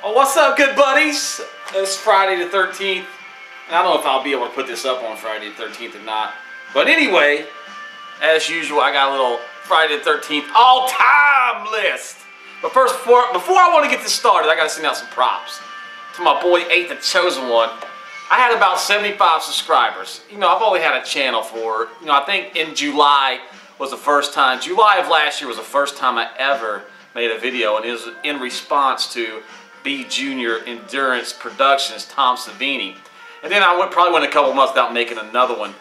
Oh, what's up, good buddies? It's Friday the 13th. And I don't know if I'll be able to put this up on Friday the 13th or not. But anyway, as usual, I got a little Friday the 13th all-time list. But first, before I want to get this started, I got to send out some props to my boy 8 the Chosen One. I had about 75 subscribers. You know, I've only had a channel for, I think in July was the first time. July of last year was the first time I ever made a video, and it was in response to B Junior Endurance Productions, Tom Savini. And then I probably went a couple months without making another one.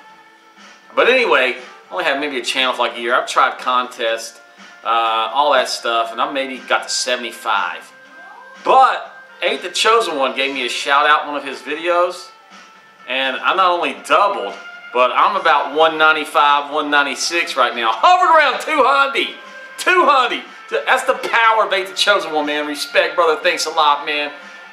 But anyway, I only had maybe a channel for like a year. I've tried contests, all that stuff, and I maybe got to 75. But 8 the Chosen One gave me a shout out in one of his videos, and I not only doubled, but I'm about 195, 196 right now. Hovered around 200. 200. That's the power of 8 the Chosen One, man. Respect, brother. Thanks a lot, man.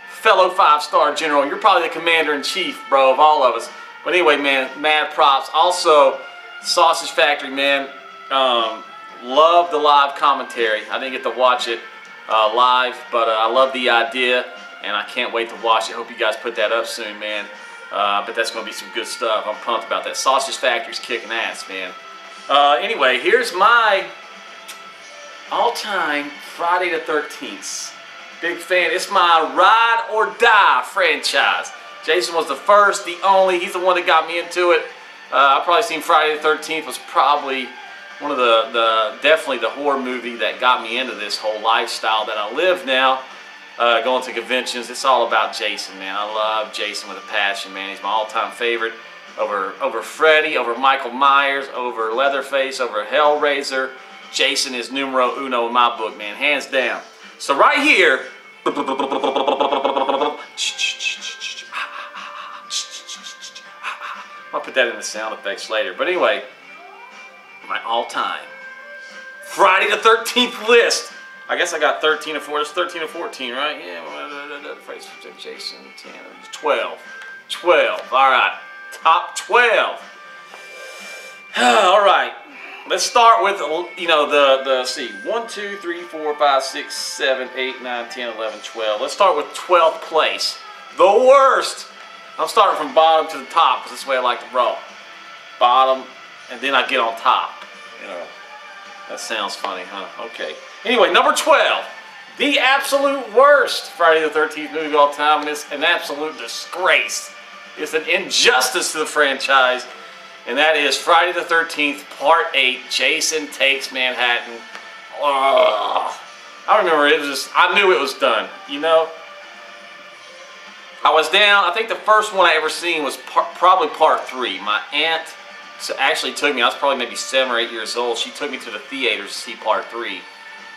Fellow 5-star general. You're probably the commander-in-chief, bro, of all of us. But anyway, man, mad props. Also, Sausage Factory, man. Love the live commentary. I didn't get to watch it live, but I love the idea, and I can't wait to watch it. Hope you guys put that up soon, man. But that's going to be some good stuff. I'm pumped about that. Sausage Factory's kicking ass, man. Anyway, here's my all-time Friday the 13th. Big fan. It's my ride or die franchise. Jason was the first, the only. He's the one that got me into it. I've probably seen Friday the 13th was probably one of definitely the horror movie that got me into this whole lifestyle that I live now. Going to conventions. It's all about Jason, man. I love Jason with a passion, man. He's my all-time favorite. Over Freddy, over Michael Myers, over Leatherface, over Hellraiser. Jason is numero uno in my book, man. Hands down. So right here, I'll put that in the sound effects later. But anyway, my all-time Friday the 13th list. I guess I got 13 or 14. It's 13 or 14, right? Yeah. Jason 10, 12. 12. All right. Top 12. All right. Let's start with, see, 1, 2, 3, 4, 5, 6, 7, 8, 9, 10, 11, 12. Let's start with 12th place. The worst. I'm starting from bottom to the top because that's the way I like to roll. Bottom, and then I get on top. That sounds funny, huh? Okay. Anyway, number 12. The absolute worst Friday the 13th movie of all time, and it's an absolute disgrace. It's an injustice to the franchise. And that is Friday the 13th, Part 8, Jason Takes Manhattan. Ugh. I remember it was just, I knew it was done, I was down, I think the first one I ever seen was probably Part 3. My aunt actually took me, I was probably maybe 7 or 8 years old. She took me to the theater to see Part 3.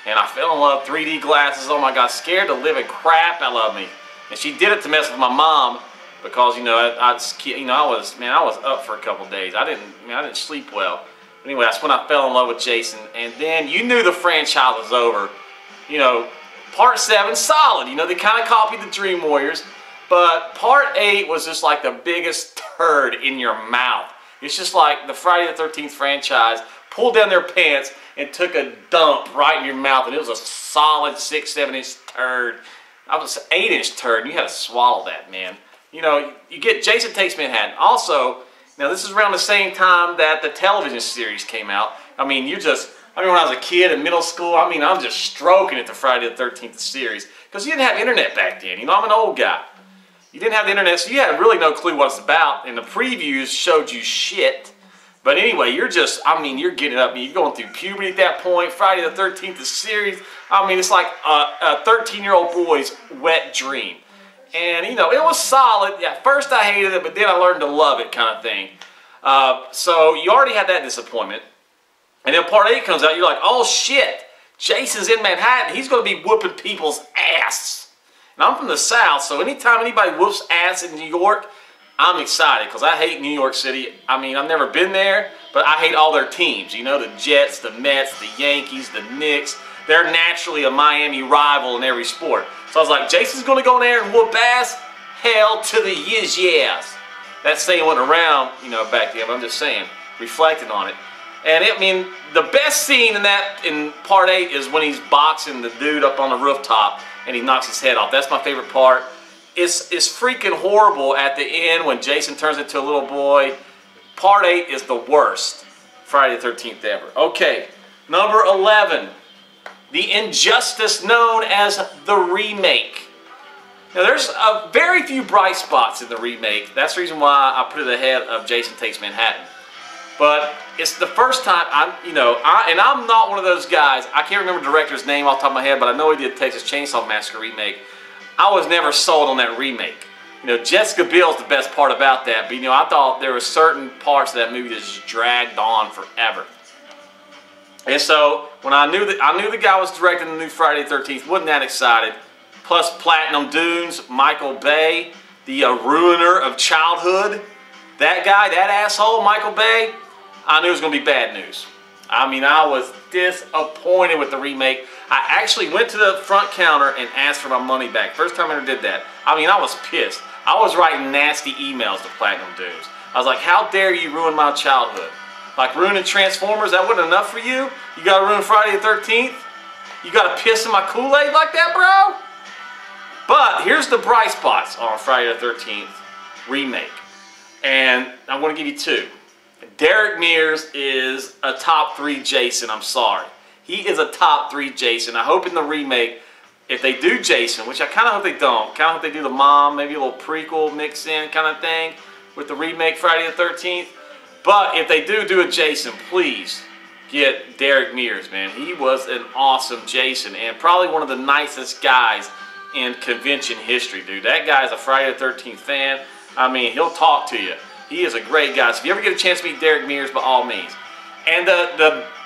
And I fell in love, 3D glasses, oh my God, scared the living crap out of me. And she did it to mess with my mom. Because I was up for a couple days. I didn't sleep well. Anyway, that's when I fell in love with Jason. And then you knew the franchise was over. Part 7 solid. They kind of copied the Dream Warriors, but Part 8 was just like the biggest turd in your mouth. It's just like the Friday the 13th franchise pulled down their pants and took a dump right in your mouth, and it was a solid 6-7 inch turd. I was an 8-inch turd. And you had to swallow that, man. You get Jason Takes Manhattan. Also, now this is around the same time that the television series came out. I mean, when I was a kid in middle school, I'm just stroking at the Friday the 13th series. Because you didn't have internet back then. I'm an old guy. You didn't have the internet, so you had really no clue what it's about. And the previews showed you shit. But anyway, you're getting up. You're going through puberty at that point. Friday the 13th the series. It's like a 13-year-old boy's wet dream. And, it was solid. Yeah, at first I hated it, but then I learned to love it kind of thing. So you already had that disappointment. And then Part 8 comes out, you're like, oh shit, Jason's in Manhattan. He's going to be whooping people's ass. And I'm from the South, so anytime anybody whoops ass in New York, I'm excited because I hate New York City. I've never been there, but I hate all their teams. The Jets, the Mets, the Yankees, the Knicks. They're naturally a Miami rival in every sport. So I was like, Jason's going to go in there and whoop ass? Hell to the yes. That saying went around, back then, but I'm just saying, reflecting on it. And the best scene in Part 8 is when he's boxing the dude up on the rooftop. and he knocks his head off. That's my favorite part. It's freaking horrible at the end when Jason turns into a little boy. Part 8 is the worst Friday the 13th ever. Okay, number 11. The injustice known as the remake. Now there's a very few bright spots in the remake. That's the reason why I put it ahead of Jason Takes Manhattan. But it's the first time and I'm not one of those guys. I can't remember the director's name off the top of my head, but I know he did Texas Chainsaw Massacre remake. I was never sold on that remake. Jessica Biel's the best part about that, but I thought there were certain parts of that movie that just dragged on forever. And so when I knew the guy was directing the new Friday the 13th, wasn't that excited. Plus Platinum Dunes, Michael Bay, the ruiner of childhood. That guy, that asshole, Michael Bay, I knew it was going to be bad news. I mean, I was disappointed with the remake. I actually went to the front counter and asked for my money back. First time I ever did that. I mean, I was pissed. I was writing nasty emails to Platinum Dunes. I was like, how dare you ruin my childhood? Like ruining Transformers, that wasn't enough for you? You got to ruin Friday the 13th? You got to piss in my Kool-Aid like that, bro? But here's the bright spots on Friday the 13th remake. And I'm going to give you two. Derek Mears is a top 3 Jason, I'm sorry. He is a top 3 Jason. I hope in the remake, if they do Jason, which I kind of hope they don't, kind of hope they do the mom, maybe a little prequel mix in kind of thing with the remake Friday the 13th. But if they do a Jason, please get Derek Mears, man. He was an awesome Jason and probably one of the nicest guys in convention history, dude. That guy's a Friday the 13th fan. I mean, he'll talk to you. He is a great guy. So if you ever get a chance to meet Derek Mears, by all means. And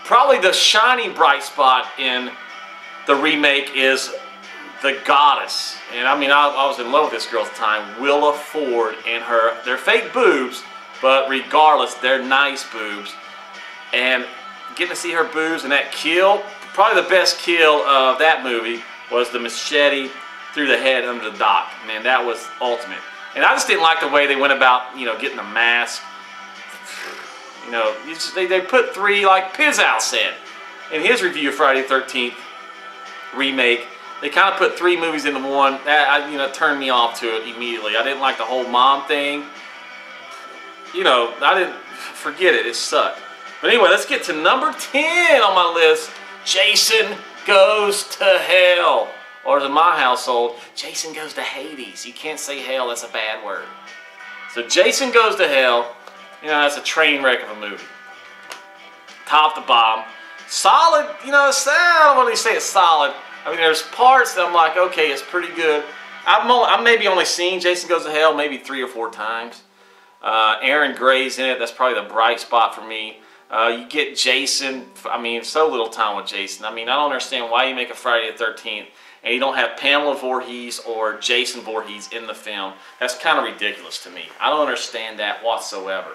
probably the shining bright spot in the remake is the goddess. And I mean, I was in love with this girl at the time, Willa Ford, and they're fake boobs, but regardless, they're nice boobs. And getting to see her boobs and that kill, probably the best kill of that movie was the machete through the head under the dock. Man, that was ultimate. And I just didn't like the way they went about, getting the mask. They put 3, like Pizzow said in his review of Friday the 13th remake. They kind of put 3 movies into one. That turned me off to it immediately. I didn't like the whole mom thing. I didn't forget it. It sucked. But anyway, let's get to number 10 on my list. Jason Goes to Hell. Or in my household, Jason Goes to Hades. You can't say hell, that's a bad word. So Jason Goes to Hell, that's a train wreck of a movie. Top to bottom. Solid, I don't really say it's solid. I mean, there's parts that I'm like, okay, it's pretty good. I've maybe only seen Jason Goes to Hell maybe 3 or 4 times. Aaron Gray's in it. That's probably the bright spot for me. You get Jason. I mean, so little time with Jason. I mean, I don't understand why you make a Friday the 13th and you don't have Pamela Voorhees or Jason Voorhees in the film. That's kind of ridiculous to me. I don't understand that whatsoever.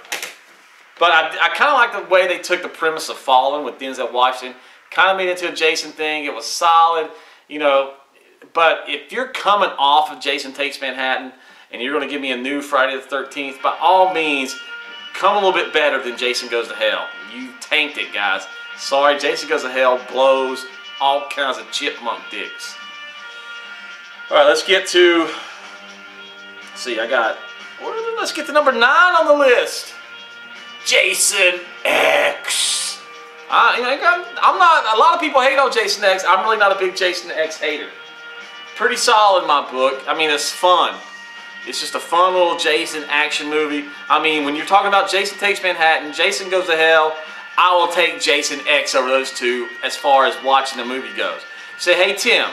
But I kind of like the way they took the premise of Fallen with Denzel Washington. Kind of made it into a Jason thing. It was solid, But if you're coming off of Jason Takes Manhattan and you're going to give me a new Friday the 13th, by all means, come a little bit better than Jason Goes to Hell. You tanked it, guys. Sorry, Jason Goes to Hell blows all kinds of chipmunk dicks. All right, let's get to, let's get to number 9 on the list. Jason X. I'm not, a lot of people hate on Jason X. I'm really not a big Jason X hater. Pretty solid in my book. I mean, it's fun. It's just a fun little Jason action movie. I mean, when you're talking about Jason Takes Manhattan, Jason Goes to Hell, I will take Jason X over those two as far as watching the movie goes. Say, hey Tim,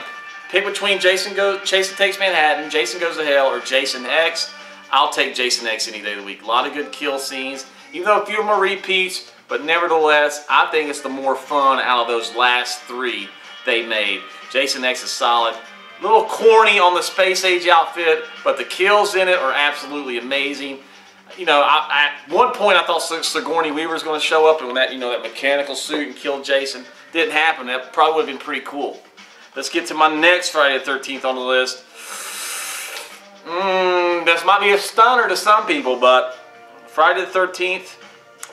pick between Jason Takes Manhattan, Jason Goes to Hell, or Jason X. I'll take Jason X any day of the week. A lot of good kill scenes, even though a few of them are repeats, but nevertheless, I think it's the more fun out of those last 3 they made. Jason X is solid. A little corny on the space age outfit, but the kills in it are absolutely amazing. At one point I thought Sigourney Weaver was going to show up in that, that mechanical suit and kill Jason. Didn't happen. That probably would have been pretty cool. Let's get to my next Friday the 13th on the list. This might be a stunner to some people, but Friday the 13th,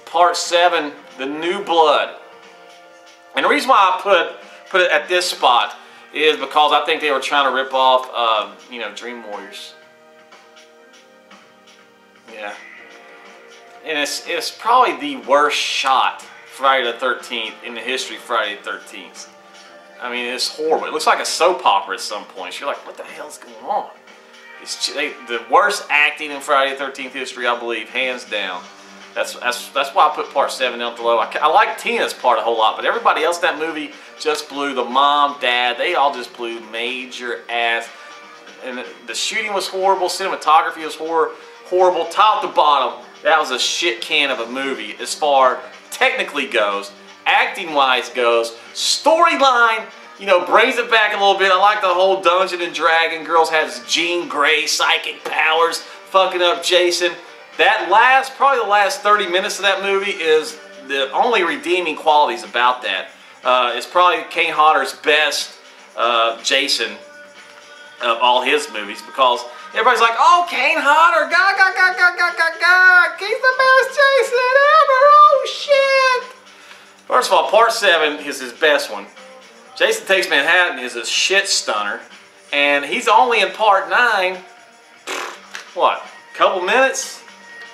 Part 7, The New Blood. And the reason why I put it at this spot is because I think they were trying to rip off, you know, Dream Warriors. Yeah. And it's probably the worst shot Friday the 13th in the history of Friday the 13th. I mean, it's horrible. It looks like a soap opera at some points. You're like, what the hell's going on? It's the worst acting in Friday the 13th history, I believe, hands down. That's why I put part 7 down below. I like Tina's part a whole lot, but everybody else in that movie just blew. The mom, dad, they all just blew major ass. And the shooting was horrible. Cinematography was horrible. Top to bottom, that was a shit can of a movie as far technically goes, acting-wise goes, storyline, you know, brings it back a little bit. I like the whole Dungeon and Dragon girls has Jean Grey psychic powers fucking up Jason. That probably the last 30 minutes of that movie is the only redeeming qualities about that. It's probably Kane Hodder's best Jason of all his movies, because everybody's like, oh, Kane Hodder, God, he's the best Jason ever, oh shit. First of all, part 7 is his best one. Jason Takes Manhattan is a shit stunner, and he's only in part 9, what, couple minutes?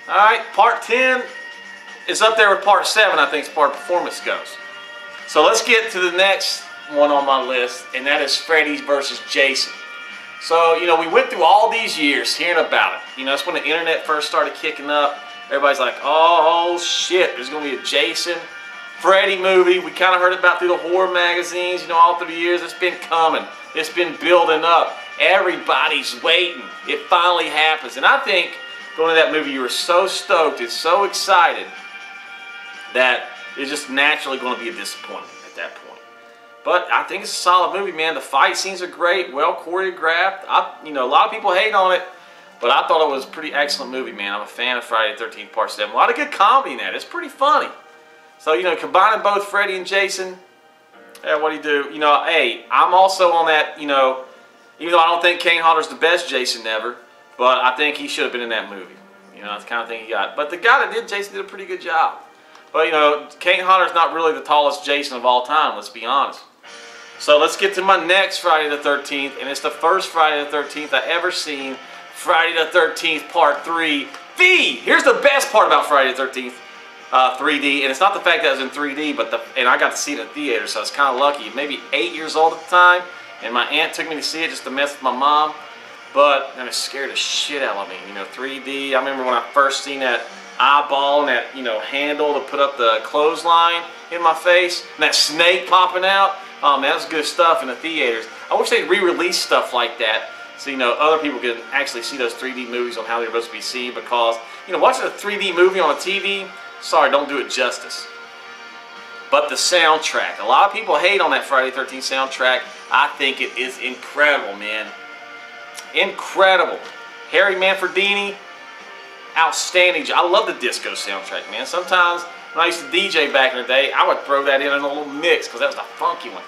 Alright, part 10 is up there with part 7, I think, as far as performance goes. So let's get to the next one on my list, and that is Freddy versus Jason. So, you know, we went through all these years hearing about it. You know, that's when the internet first started kicking up. Everybody's like, oh shit, there's going to be a Jason Freddy movie. We kind of heard about through the horror magazines, you know, all through the years. It's been coming. It's been building up. Everybody's waiting. It finally happens. And I think going to that movie, you were so stoked and so excited that it's just naturally going to be a disappointment at that point. But I think it's a solid movie, man. The fight scenes are great, well choreographed. You know, a lot of people hate on it, but I thought it was a pretty excellent movie, man. I'm a fan of Friday the 13th Part 7. A lot of good comedy in that. It's pretty funny. So, you know, combining both Freddy and Jason, yeah, what do you do? You know, hey, I'm also on that, you know, even though I don't think Kane Hodder's the best Jason ever, but I think he should have been in that movie. You know, that's the kind of thing he got. But the guy that did Jason did a pretty good job. But, you know, Kane Hodder's not really the tallest Jason of all time, let's be honest. So let's get to my next Friday the 13th, and it's the first Friday the 13th I ever seen, Friday the 13th Part 3. Here's the best part about Friday the 13th 3D, and it's not the fact that it was in 3D, but and I got to see it in the theater, so I was kind of lucky. Maybe 8 years old at the time, and my aunt took me to see it just to mess with my mom. But it scared the shit out of me. You know, 3D. I remember when I first seen that eyeball and that, you know, handle to put up the clothesline in my face, and that snake popping out. Oh man, that was good stuff in the theaters. I wish they'd re-release stuff like that, so you know other people could actually see those 3D movies on how they're supposed to be seen. Because you know, watching a 3D movie on a TV, sorry, don't do it justice. But the soundtrack, a lot of people hate on that Friday the 13th soundtrack. I think it is incredible, man. Incredible. Harry Manfredini, outstanding. I love the disco soundtrack, man. Sometimes when I used to DJ back in the day, I would throw that in a little mix because that was the funky one.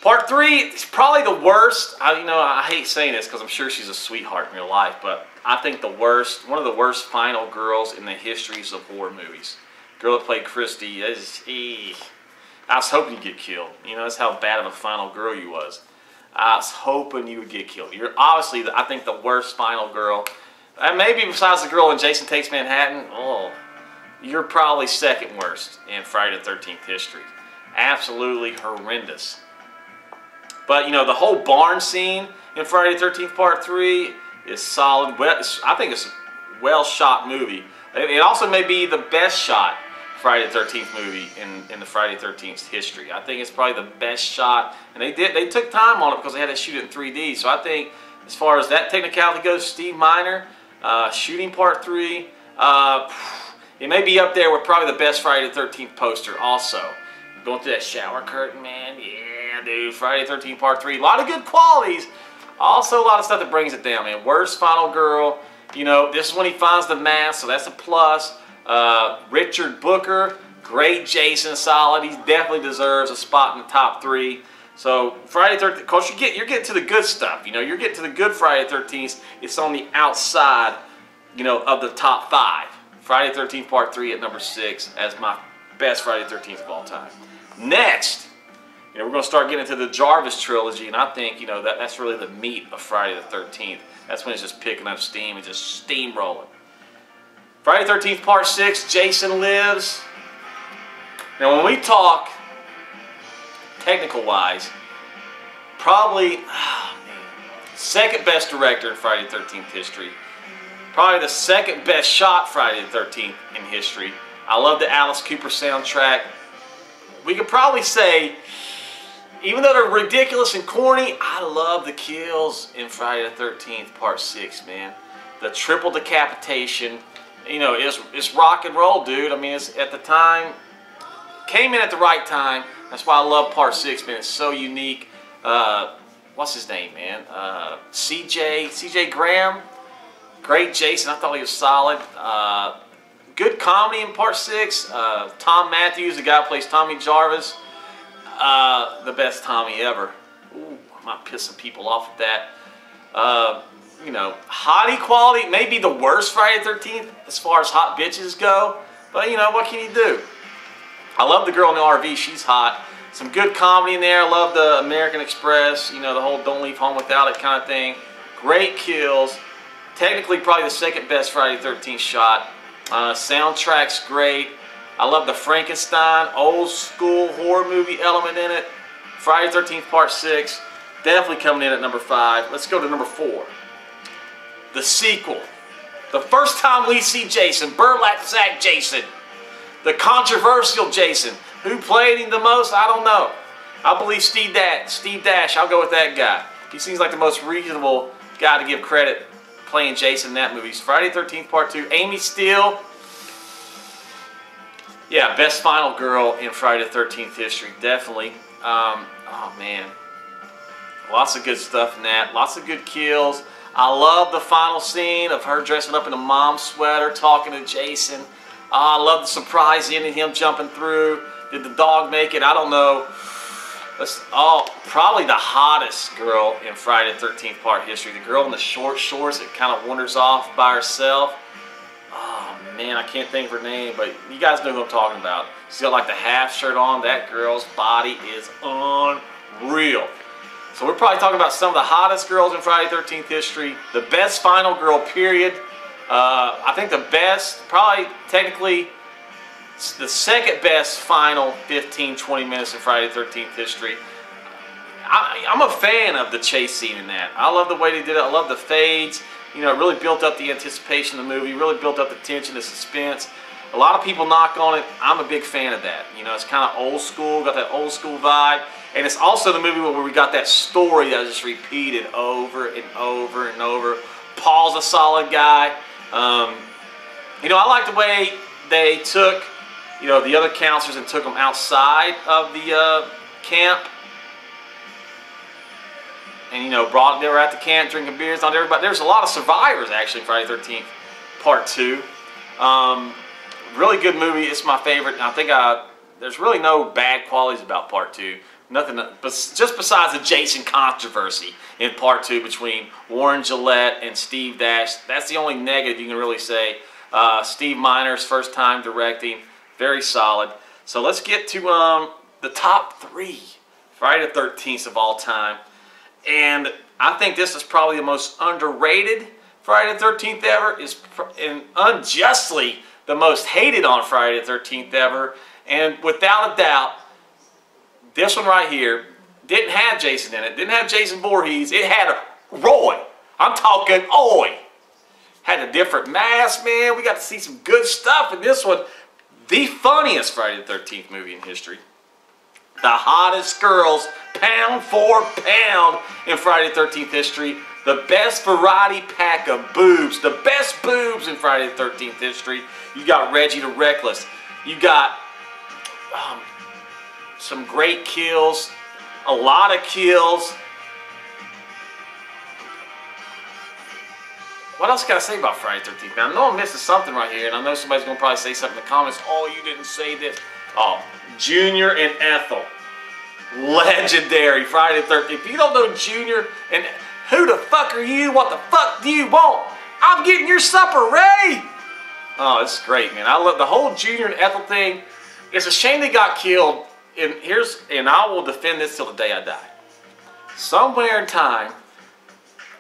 Part 3 is probably the worst. You know, I hate saying this because I'm sure she's a sweetheart in real life, but I think one of the worst final girls in the histories of horror movies. Girl that played Christy, I was hoping you'd get killed. You know, that's how bad of a final girl you was. I was hoping you would get killed. You're obviously, I think, the worst final girl. And maybe besides the girl in Jason Takes Manhattan, oh, you're probably second worst in Friday the 13th history. Absolutely horrendous. But, you know, the whole barn scene in Friday the 13th Part 3 is solid. I think it's a well-shot movie. It also may be the best shot Friday the 13th movie in the Friday the 13th history. I think it's probably the best shot. And they took time on it because they had to shoot it in 3D. So I think as far as that technicality goes, Steve Miner, shooting Part 3, it may be up there with probably the best Friday the 13th poster also. Going through that shower curtain, man. Yeah, dude. Friday the 13th Part 3. A lot of good qualities. Also a lot of stuff that brings it down, man. Worst final girl. You know, this is when he finds the mask, so that's a plus. Richard Booker, great Jason, solid. He definitely deserves a spot in the top 3. So Friday the 13th, of course, you're getting to the good stuff. You know, you're getting to the good Friday the 13th. It's on the outside, you know, of the top 5. Friday the 13th Part 3 at number 6 as my best Friday the 13th of all time. Next, you know, we're going to start getting into the Jarvis trilogy, and I think, you know, that's really the meat of Friday the 13th. That's when it's just picking up steam and just steamrolling. Friday the 13th Part 6, Jason Lives. Now, when we talk technical-wise, probably second best director in Friday the 13th history. Probably the second best shot Friday the 13th in history. I love the Alice Cooper soundtrack. We could probably say, even though they're ridiculous and corny, I love the kills in Friday the 13th Part 6, man. The triple decapitation, you know, it's rock and roll, dude. I mean, it's at the time, came in at the right time. That's why I love Part 6, man. It's so unique. What's his name, man? CJ Graham. Great Jason. I thought he was solid. Good comedy in Part 6. Tom Matthews, the guy who plays Tommy Jarvis. The best Tommy ever. Ooh, I might piss some people off with that. You know, hottie quality, maybe the worst Friday the 13th as far as hot bitches go. But, you know, what can you do? I love the girl in the RV. She's hot. Some good comedy in there. I love the American Express, you know, the whole don't leave home without it kind of thing. Great kills. Technically probably the second best Friday the 13th shot. Soundtrack's great. I love the Frankenstein, old school horror movie element in it. Friday the 13th Part 6. Definitely coming in at number 5. Let's go to number 4. The sequel. The first time we see Jason, Burlap Sack Jason. The controversial Jason. Who played him the most? I don't know. I believe Steve Dash. I'll go with that guy. He seems like the most reasonable guy to give credit playing Jason in that movie. Friday the 13th Part 2. Amy Steele. Yeah, best final girl in Friday the 13th history. Definitely. Oh, man. Lots of good stuff in that. Lots of good kills. I love the final scene of her dressing up in a mom sweater talking to Jason. I love the surprise ending, him jumping through. Did the dog make it? I don't know. Probably the hottest girl in Friday the 13th Part history. The girl in the short shorts that kind of wanders off by herself. Oh, man, I can't think of her name, but you guys know who I'm talking about. She's got like the half shirt on. That girl's body is unreal. So we're probably talking about some of the hottest girls in Friday the 13th history. The best final girl, period. I think the best, probably technically the second best final 15-20 minutes in Friday the 13th history. I'm a fan of the chase scene in that. I love the way they did it. I love the fades. You know, it really built up the anticipation of the movie, really built up the tension, the suspense. A lot of people knock on it. I'm a big fan of that. You know, it's kind of old school, got that old school vibe. And it's also the movie where we got that story that was just repeated over and over and over. Paul's a solid guy. You know, I like the way they took, you know, the other counselors and took them outside of the camp. And, you know, they were at the camp drinking beers. Not everybody. There's a lot of survivors, actually, Friday the 13th Part 2. Really good movie. It's my favorite. And I think there's really no bad qualities about Part 2. Nothing, but just besides the Jason controversy in Part 2 between Warren Gillette and Steve Dash. That's the only negative you can really say. Steve Miner's first time directing. Very solid. So let's get to the top 3 Friday the 13th of all time. And I think this is probably the most underrated Friday the 13th ever. And unjustly the most hated on Friday the 13th ever. And without a doubt, this one right here didn't have Jason in it. Didn't have Jason Voorhees. It had Roy. I'm talking Oi. Had a different mask, man. We got to see some good stuff in this one. The funniest Friday the 13th movie in history. The hottest girls, pound for pound, in Friday the 13th history. The best variety pack of boobs. The best boobs in Friday the 13th history. You got Reggie the Reckless. You got some great kills. A lot of kills. What else can I say about Friday the 13th? Now, I know I'm missing something right here, and I know somebody's going to probably say something in the comments. Oh, you didn't say this. Oh, Junior and Ethel. Legendary Friday the 13th. If you don't know Junior and who the fuck are you? What the fuck do you want? I'm getting your supper ready. Oh, it's great, man. I love the whole Junior and Ethel thing. It's a shame they got killed and I will defend this till the day I die. Somewhere in time,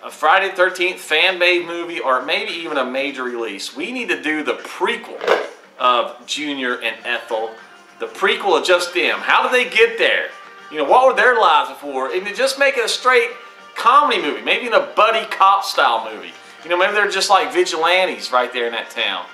a Friday the 13th fan-made movie, or maybe even a major release, we need to do the prequel of Junior and Ethel. The prequel of just them. How did they get there? You know, what were their lives before? And just make it a straight comedy movie. Maybe in a buddy cop style movie. You know, maybe they're just like vigilantes right there in that town.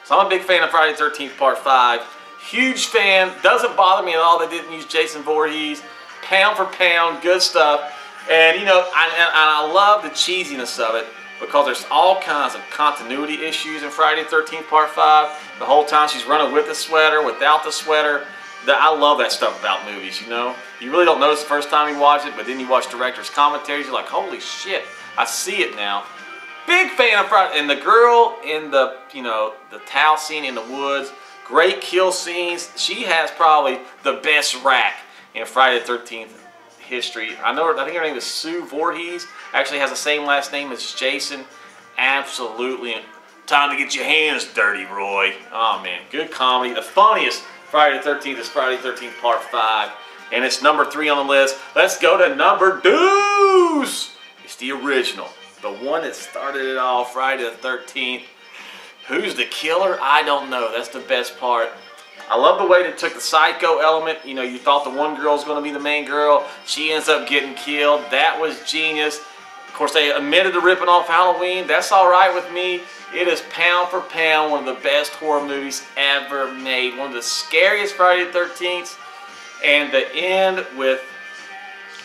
So I'm a big fan of Friday the 13th Part 5. Huge fan. Doesn't bother me at all they didn't use Jason Voorhees. Pound for pound, good stuff. And you know, I love the cheesiness of it because there's all kinds of continuity issues in Friday the 13th Part 5. The whole time she's running with the sweater, without the sweater. I love that stuff about movies, you know. You really don't notice the first time you watch it, but then you watch director's commentaries, you're like, holy shit, I see it now. Big fan of Friday. And the girl in the, you know, the towel scene in the woods, great kill scenes. She has probably the best rack in Friday the 13th history. I think her name is Sue Voorhees. Actually has the same last name as Jason. Absolutely. Time to get your hands dirty, Roy. Oh man, good comedy. The funniest Friday the 13th is Friday the 13th Part 5. And it's number 3 on the list. Let's go to number 2. It's the original. The one that started it all, Friday the 13th. Who's the killer? I don't know. That's the best part. I love the way they took the psycho element. You know, you thought the one girl was going to be the main girl. She ends up getting killed. That was genius. Of course, they admitted to ripping off Halloween. That's all right with me. It is pound for pound one of the best horror movies ever made. One of the scariest Friday the 13th. And the end with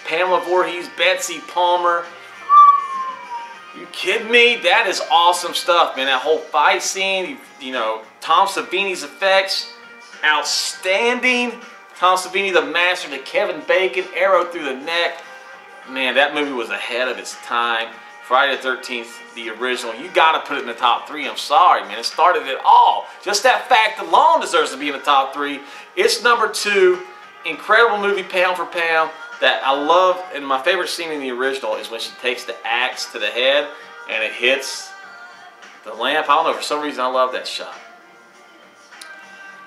Pamela Voorhees, Betsy Palmer. You kidding me? That is awesome stuff, man. That whole fight scene, you know, Tom Savini's effects. Outstanding. Tom Savini, the master, to Kevin Bacon, arrow through the neck. Man, that movie was ahead of its time. Friday the 13th, the original. You got to put it in the top 3. I'm sorry, man. It started it all. Just that fact alone deserves to be in the top 3. It's number 2. Incredible movie, pound for pound. That I love, and my favorite scene in the original is when she takes the axe to the head and it hits the lamp. I don't know, for some reason I love that shot.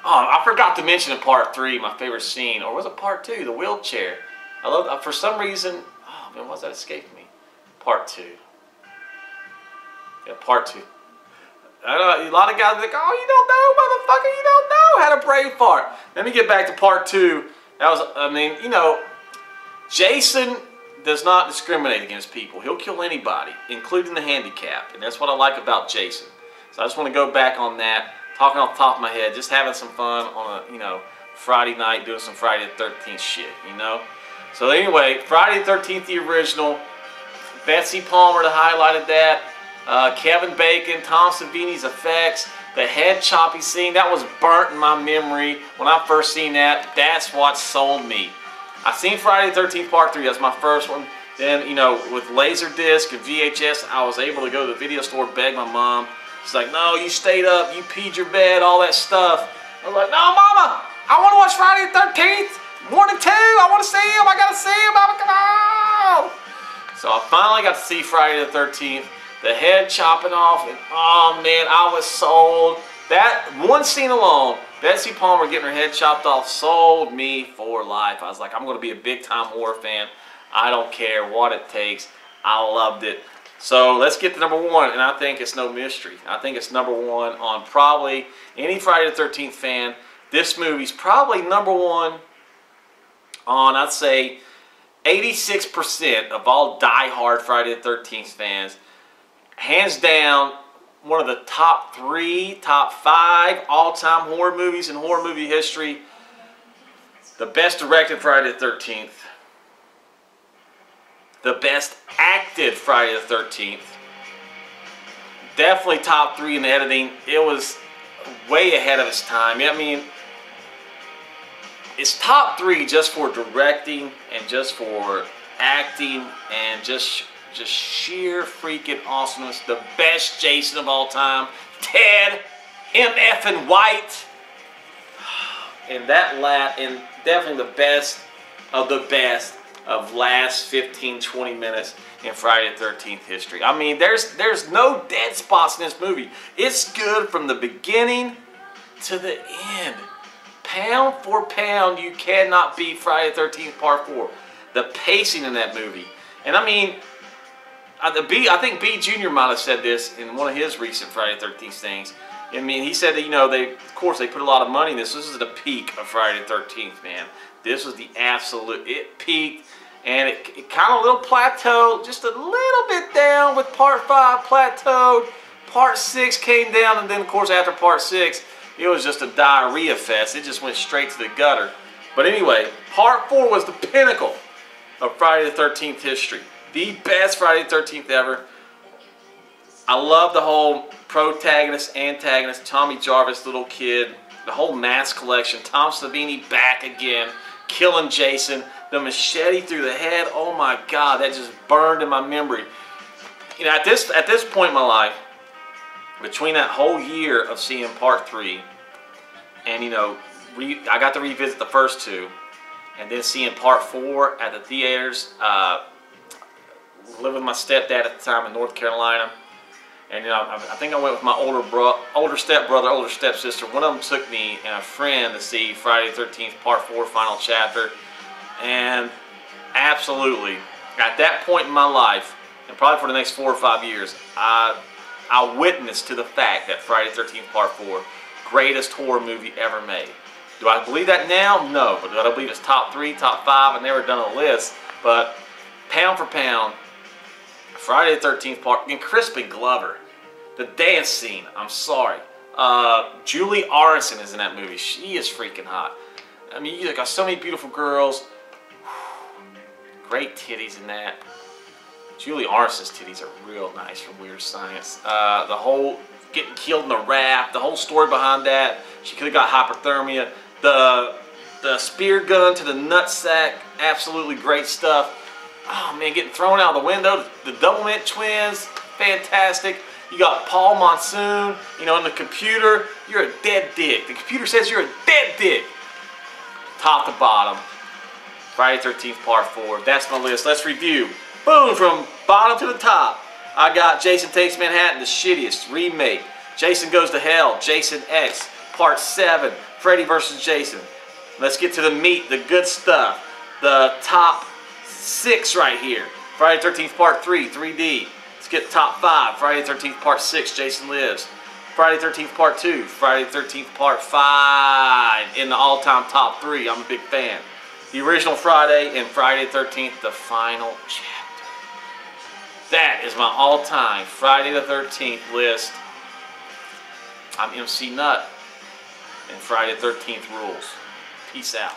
Oh, I forgot to mention in Part 3 my favorite scene, or was it Part 2? The wheelchair. I love, for some reason, oh man, why's that escaping me? Part 2. Yeah, Part 2. I know, a lot of guys are like, oh, you don't know, motherfucker, you don't know how to Braveheart. Let me get back to Part 2. That was, I mean, you know, Jason does not discriminate against people. He'll kill anybody, including the handicapped. And that's what I like about Jason. So I just want to go back on that, talking off the top of my head, just having some fun on a, you know, Friday night, doing some Friday the 13th shit, you know. So anyway, Friday the 13th, the original. Betsy Palmer to highlighted that. Kevin Bacon, Tom Savini's effects. The head choppy scene, that was burnt in my memory when I first seen that. That's what sold me. I seen Friday the 13th Part 3, that's my first one. Then, you know, with Laserdisc and VHS, I was able to go to the video store, beg my mom. She's like, no, you stayed up, you peed your bed, all that stuff. I was like, no, Mama, I want to watch Friday the 13th, 1 and 2, I want to see him, I got to see him, Mama, come on. So I finally got to see Friday the 13th. The head chopping off, and oh man, I was sold. That one scene alone, Betsy Palmer getting her head chopped off, sold me for life. I was like, I'm going to be a big-time horror fan. I don't care what it takes. I loved it. So let's get to number 1, and I think it's no mystery. I think it's number 1 on probably any Friday the 13th fan. This movie's probably number 1 on, I'd say, 86% of all die-hard Friday the 13th fans. Hands down, one of the top 3, top 5 all-time horror movies in horror movie history. The best directed Friday the 13th. The best acted Friday the 13th. Definitely top 3 in the editing. It was way ahead of its time. I mean, it's top 3 just for directing and just for acting and just sheer freaking awesomeness. The best Jason of all time, Ted M.F. White, and and definitely the best of last 15-20 minutes in Friday the 13th history. I mean, there's no dead spots in this movie. It's good from the beginning to the end. pound for pound, you cannot beat Friday the 13th Part 4. The pacing in that movie. And I mean, I think B Jr. might have said this in one of his recent Friday the 13th things. I mean, he said that, you know, of course, they put a lot of money in this. This is the peak of Friday the 13th, man. This was the absolute, it peaked, and it kind of a little plateaued, just a little bit down with Part 5 plateaued. Part 6 came down, and then, of course, after Part 6, it was just a diarrhea fest. It just went straight to the gutter. But anyway, Part 4 was the pinnacle of Friday the 13th history. The best Friday the 13th ever. I love the whole protagonist, antagonist, Tommy Jarvis, little kid, the whole mask collection, Tom Savini back again, killing Jason, the machete through the head. Oh my God, that just burned in my memory. You know, at this point in my life, between that whole year of seeing Part 3, and you know, I got to revisit the first two, and then seeing Part 4 at the theaters. Lived with my stepdad at the time in North Carolina, and you know, I think I went with my older stepbrother, older stepsister. One of them took me and a friend to see Friday the 13th Part 4 Final Chapter, and absolutely, at that point in my life, and probably for the next 4 or 5 years, I witnessed to the fact that Friday the 13th Part 4, greatest horror movie ever made. Do I believe that now? No. But do I believe it's top 3, top 5? I've never done a list, but pound for pound, Friday the 13th Part, and Crispin Glover, the dance scene, I'm sorry. Julie Aronson is in that movie. She is freaking hot. I mean, you got so many beautiful girls. Great titties in that. Julie Aronson's titties are real nice from Weird Science. The whole getting killed in the raft, the whole story behind that. She could have got hypothermia. The spear gun to the nutsack, absolutely great stuff. Oh man, getting thrown out the window. The Doublemint twins, fantastic. You got Paul Monsoon, you know, in the computer. You're a dead dick. The computer says you're a dead dick. Top to bottom, Friday the 13th Part 4. That's my list. Let's review. Boom, from bottom to the top. I got Jason Takes Manhattan, the shittiest remake. Jason Goes to Hell, Jason X, Part 7, Freddy vs. Jason. Let's get to the meat, the good stuff. The top 6 right here. Friday the 13th Part 3, 3D. Let's get top 5. Friday the 13th Part 6, Jason Lives. Friday the 13th Part 2, Friday the 13th Part 5 in the all-time top 3. I'm a big fan. The original Friday and Friday the 13th, the final chapter. That is my all-time Friday the 13th list. I'm MC Nut, and Friday the 13th rules. Peace out.